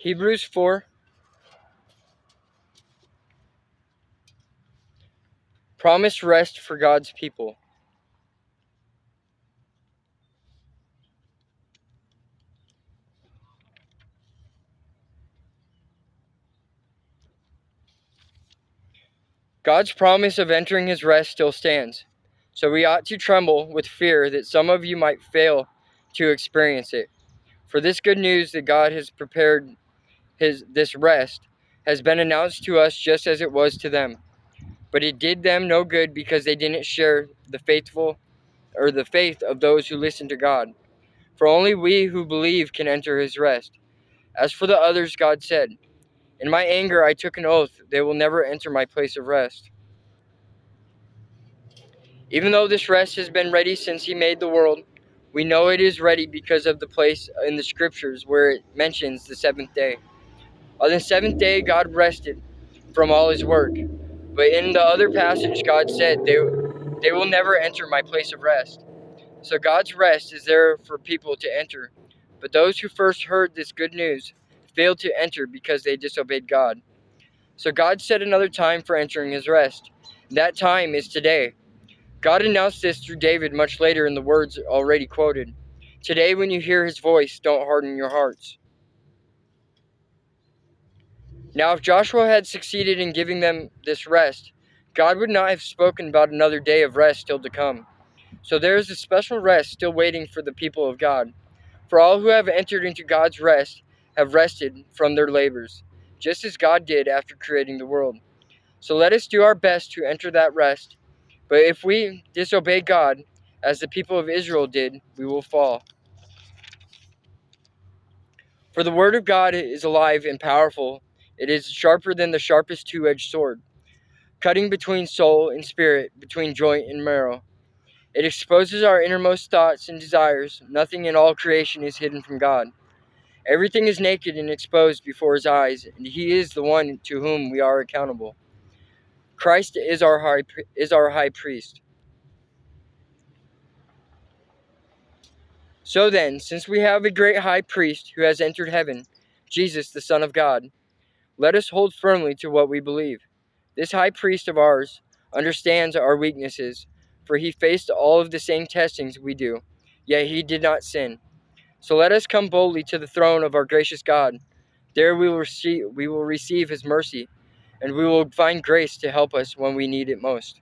Hebrews 4. Promised rest for God's people. God's promise of entering his rest still stands, so we ought to tremble with fear that some of you might fail to experience it. For this good news that God has prepared this rest has been announced to us just as it was to them. But it did them no good because they didn't share the faith of those who listen to God. For only we who believe can enter his rest. As for the others, God said, "In my anger I took an oath, they will never enter my place of rest." Even though this rest has been ready since he made the world, we know it is ready because of the place in the scriptures where it mentions the seventh day. On the seventh day, God rested from all his work. But in the other passage, God said, they will never enter my place of rest. So God's rest is there for people to enter. But those who first heard this good news failed to enter because they disobeyed God. So God set another time for entering his rest. That time is today. God announced this through David much later in the words already quoted. Today, when you hear his voice, don't harden your hearts. Now, if Joshua had succeeded in giving them this rest, God would not have spoken about another day of rest still to come. So there is a special rest still waiting for the people of God. For all who have entered into God's rest have rested from their labors, just as God did after creating the world. So let us do our best to enter that rest. But if we disobey God, as the people of Israel did, we will fall. For the word of God is alive and powerful. It is sharper than the sharpest two-edged sword, cutting between soul and spirit, between joint and marrow. It exposes our innermost thoughts and desires. Nothing in all creation is hidden from God. Everything is naked and exposed before his eyes, and he is the one to whom we are accountable. Christ is our high priest. So then, since we have a great high priest who has entered heaven, Jesus, the Son of God, let us hold firmly to what we believe. This high priest of ours understands our weaknesses, for he faced all of the same testings we do, yet he did not sin. So let us come boldly to the throne of our gracious God. There we will receive his mercy, and we will find grace to help us when we need it most.